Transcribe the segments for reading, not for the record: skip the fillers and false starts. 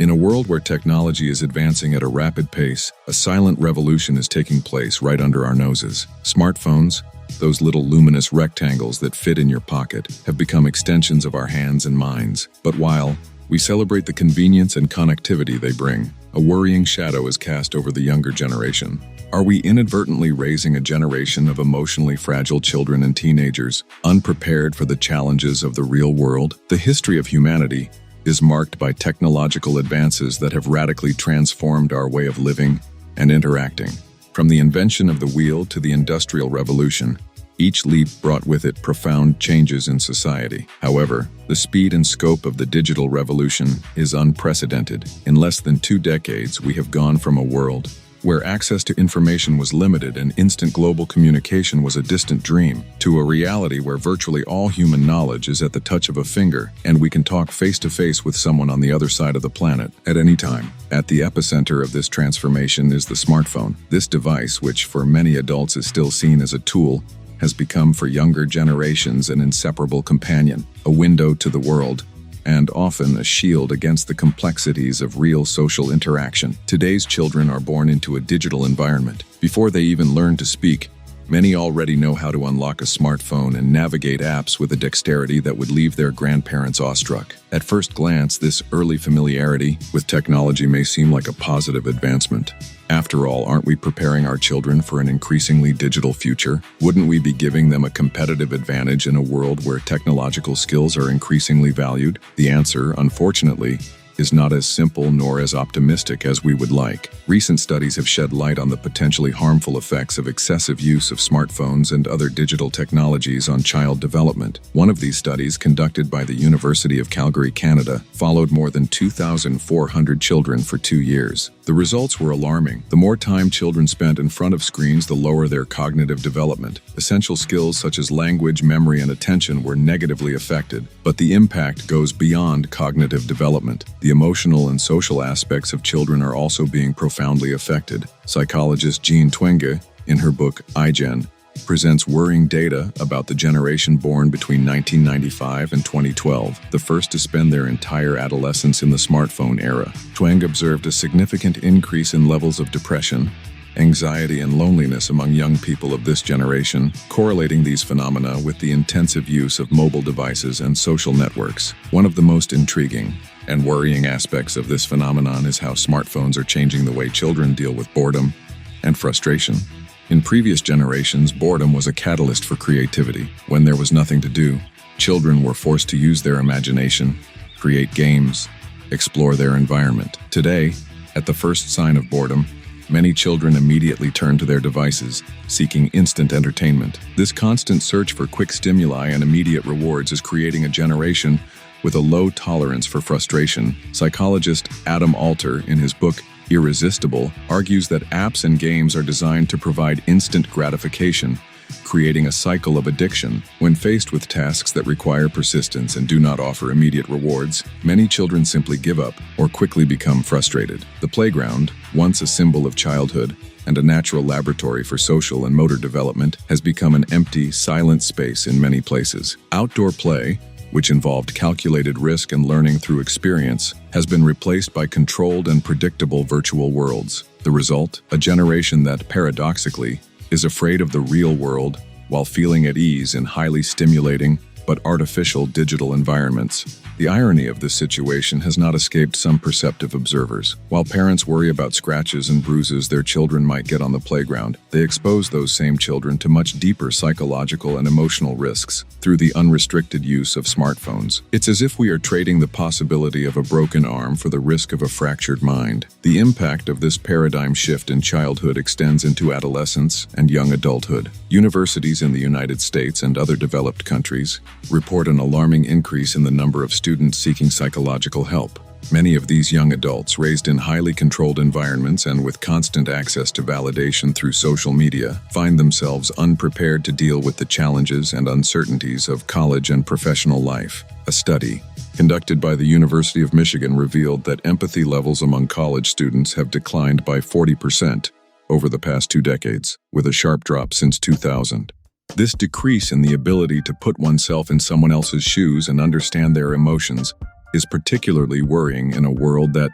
In a world where technology is advancing at a rapid pace, a silent revolution is taking place right under our noses. Smartphones, those little luminous rectangles that fit in your pocket, have become extensions of our hands and minds. But while we celebrate the convenience and connectivity they bring, a worrying shadow is cast over the younger generation. Are we inadvertently raising a generation of emotionally fragile children and teenagers, unprepared for the challenges of the real world? The history of humanity is marked by technological advances that have radically transformed our way of living and interacting. From the invention of the wheel to the Industrial Revolution, each leap brought with it profound changes in society. However, the speed and scope of the digital revolution is unprecedented. In less than 2 decades, we have gone from a world where access to information was limited and instant global communication was a distant dream, to a reality where virtually all human knowledge is at the touch of a finger, and we can talk face-to-face with someone on the other side of the planet at any time. At the epicenter of this transformation is the smartphone. This device, which for many adults is still seen as a tool, has become for younger generations an inseparable companion, a window to the world, and often a shield against the complexities of real social interaction. Today's children are born into a digital environment. Before they even learn to speak, many already know how to unlock a smartphone and navigate apps with a dexterity that would leave their grandparents awestruck. At first glance, this early familiarity with technology may seem like a positive advancement. After all, aren't we preparing our children for an increasingly digital future? Wouldn't we be giving them a competitive advantage in a world where technological skills are increasingly valued? The answer, unfortunately, is not as simple nor as optimistic as we would like. Recent studies have shed light on the potentially harmful effects of excessive use of smartphones and other digital technologies on child development. One of these studies, conducted by the University of Calgary, Canada, followed more than 2,400 children for 2 years. The results were alarming. The more time children spent in front of screens, the lower their cognitive development. Essential skills such as language, memory, and attention were negatively affected. But the impact goes beyond cognitive development. The emotional and social aspects of children are also being profoundly affected. Psychologist Jean Twenge, in her book iGen, presents worrying data about the generation born between 1995 and 2012, the first to spend their entire adolescence in the smartphone era. Twenge observed a significant increase in levels of depression, anxiety, and loneliness among young people of this generation, correlating these phenomena with the intensive use of mobile devices and social networks. One of the most intriguing and worrying aspects of this phenomenon is how smartphones are changing the way children deal with boredom and frustration. In previous generations, boredom was a catalyst for creativity. When there was nothing to do, children were forced to use their imagination, create games, explore their environment. Today, at the first sign of boredom, many children immediately turn to their devices, seeking instant entertainment. This constant search for quick stimuli and immediate rewards is creating a generation with a low tolerance for frustration. Psychologist Adam Alter, in his book Irresistible, argues that apps and games are designed to provide instant gratification, creating a cycle of addiction. When faced with tasks that require persistence and do not offer immediate rewards, many children simply give up or quickly become frustrated. The playground, once a symbol of childhood and a natural laboratory for social and motor development, has become an empty, silent space in many places. Outdoor play, which involved calculated risk and learning through experience, has been replaced by controlled and predictable virtual worlds. The result? A generation that, paradoxically, is afraid of the real world while feeling at ease in highly stimulating but artificial digital environments. The irony of this situation has not escaped some perceptive observers. While parents worry about scratches and bruises their children might get on the playground, they expose those same children to much deeper psychological and emotional risks through the unrestricted use of smartphones. It's as if we are trading the possibility of a broken arm for the risk of a fractured mind. The impact of this paradigm shift in childhood extends into adolescence and young adulthood. Universities in the United States and other developed countries report an alarming increase in the number of students seeking psychological help. Many of these young adults, raised in highly controlled environments and with constant access to validation through social media, find themselves unprepared to deal with the challenges and uncertainties of college and professional life. A study conducted by the University of Michigan revealed that empathy levels among college students have declined by 40% over the past 2 decades, with a sharp drop since 2000. This decrease in the ability to put oneself in someone else's shoes and understand their emotions is particularly worrying in a world that,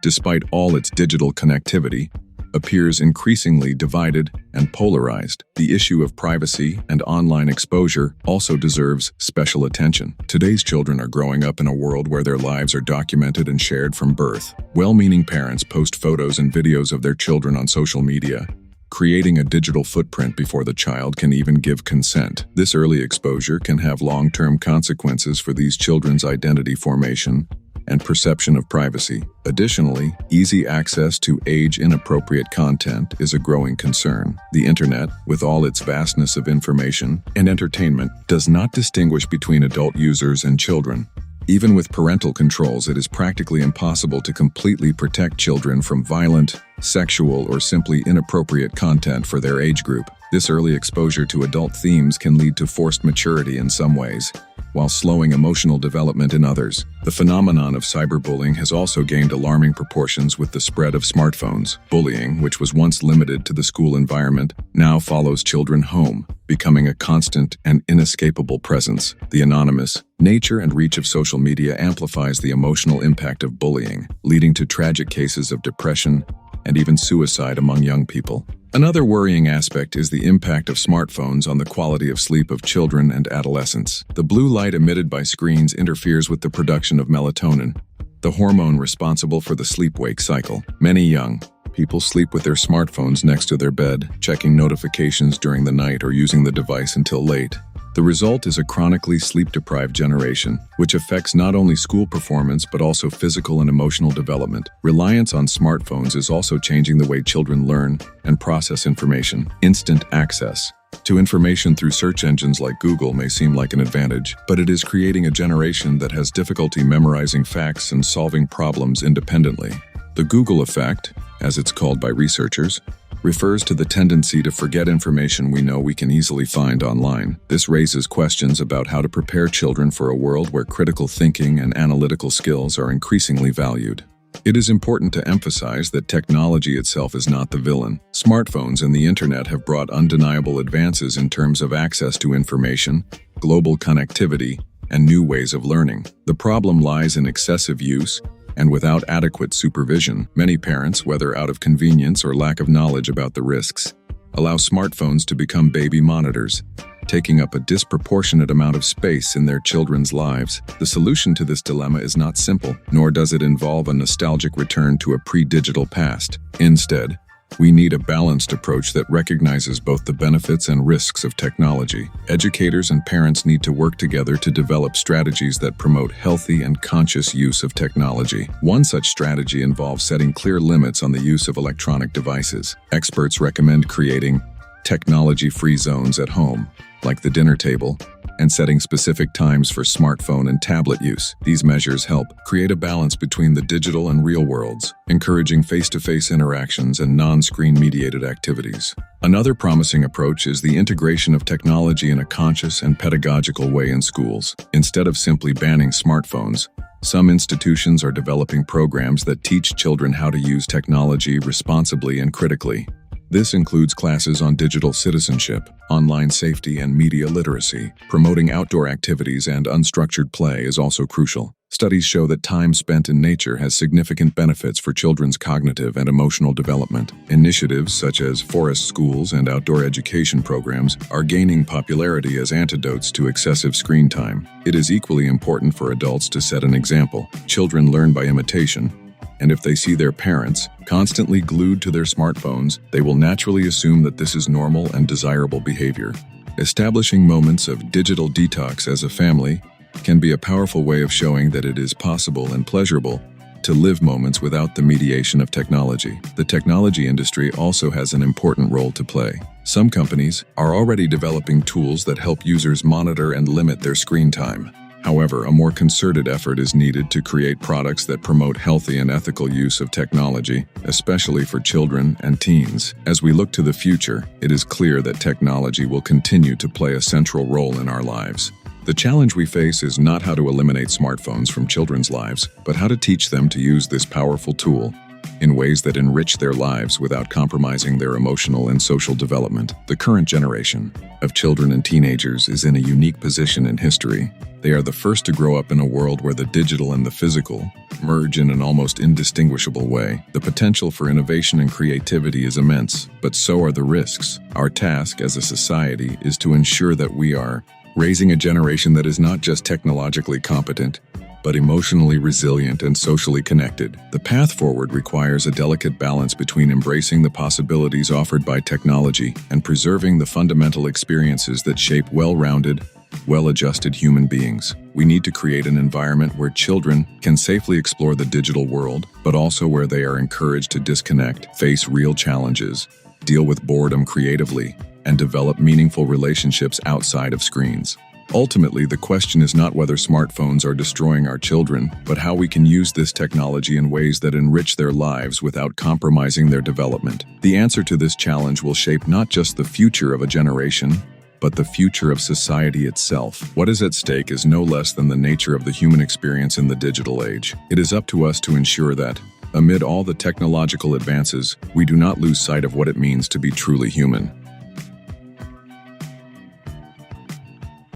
despite all its digital connectivity, appears increasingly divided and polarized. The issue of privacy and online exposure also deserves special attention. Today's children are growing up in a world where their lives are documented and shared from birth. Well-meaning parents post photos and videos of their children on social media, creating a digital footprint before the child can even give consent. This early exposure can have long-term consequences for these children's identity formation and perception of privacy. Additionally, easy access to age-inappropriate content is a growing concern. The internet, with all its vastness of information and entertainment, does not distinguish between adult users and children. Even with parental controls, it is practically impossible to completely protect children from violent, sexual, or simply inappropriate content for their age group. This early exposure to adult themes can lead to forced maturity in some ways, while slowing emotional development in others. The phenomenon of cyberbullying has also gained alarming proportions with the spread of smartphones. Bullying, which was once limited to the school environment, now follows children home, becoming a constant and inescapable presence. The anonymous nature and reach of social media amplifies the emotional impact of bullying, leading to tragic cases of depression and even suicide among young people. Another worrying aspect is the impact of smartphones on the quality of sleep of children and adolescents. The blue light emitted by screens interferes with the production of melatonin, the hormone responsible for the sleep-wake cycle. Many young people sleep with their smartphones next to their bed, checking notifications during the night or using the device until late. The result is a chronically sleep-deprived generation, which affects not only school performance but also physical and emotional development. Reliance on smartphones is also changing the way children learn and process information. Instant access to information through search engines like Google may seem like an advantage, but it is creating a generation that has difficulty memorizing facts and solving problems independently. The Google effect, as it's called by researchers, refers to the tendency to forget information we know we can easily find online. This raises questions about how to prepare children for a world where critical thinking and analytical skills are increasingly valued. It is important to emphasize that technology itself is not the villain. Smartphones and the internet have brought undeniable advances in terms of access to information, global connectivity, and new ways of learning. The problem lies in excessive use, and without adequate supervision. Many parents, whether out of convenience or lack of knowledge about the risks, allow smartphones to become baby monitors, taking up a disproportionate amount of space in their children's lives. The solution to this dilemma is not simple, nor does it involve a nostalgic return to a pre-digital past. Instead, we need a balanced approach that recognizes both the benefits and risks of technology. Educators and parents need to work together to develop strategies that promote healthy and conscious use of technology. One such strategy involves setting clear limits on the use of electronic devices. Experts recommend creating technology-free zones at home, like the dinner table, and setting specific times for smartphone and tablet use. These measures help create a balance between the digital and real worlds, encouraging face-to-face interactions and non-screen mediated activities. Another promising approach is the integration of technology in a conscious and pedagogical way in schools. Instead of simply banning smartphones, some institutions are developing programs that teach children how to use technology responsibly and critically. This includes classes on digital citizenship, online safety, and media literacy. Promoting outdoor activities and unstructured play is also crucial. Studies show that time spent in nature has significant benefits for children's cognitive and emotional development. Initiatives such as forest schools and outdoor education programs are gaining popularity as antidotes to excessive screen time. It is equally important for adults to set an example. Children learn by imitation, and if they see their parents constantly glued to their smartphones, they will naturally assume that this is normal and desirable behavior. Establishing moments of digital detox as a family can be a powerful way of showing that it is possible and pleasurable to live moments without the mediation of technology. The technology industry also has an important role to play. Some companies are already developing tools that help users monitor and limit their screen time. However, a more concerted effort is needed to create products that promote healthy and ethical use of technology, especially for children and teens. As we look to the future, it is clear that technology will continue to play a central role in our lives. The challenge we face is not how to eliminate smartphones from children's lives, but how to teach them to use this powerful tool in ways that enrich their lives without compromising their emotional and social development. The current generation of children and teenagers is in a unique position in history. They are the first to grow up in a world where the digital and the physical merge in an almost indistinguishable way. The potential for innovation and creativity is immense, but so are the risks. Our task as a society is to ensure that we are raising a generation that is not just technologically competent, but emotionally resilient and socially connected. The path forward requires a delicate balance between embracing the possibilities offered by technology and preserving the fundamental experiences that shape well-rounded, well-adjusted human beings. We need to create an environment where children can safely explore the digital world, but also where they are encouraged to disconnect, face real challenges, deal with boredom creatively, and develop meaningful relationships outside of screens. Ultimately, the question is not whether smartphones are destroying our children, but how we can use this technology in ways that enrich their lives without compromising their development. The answer to this challenge will shape not just the future of a generation, but the future of society itself. What is at stake is no less than the nature of the human experience in the digital age. It is up to us to ensure that, amid all the technological advances, we do not lose sight of what it means to be truly human.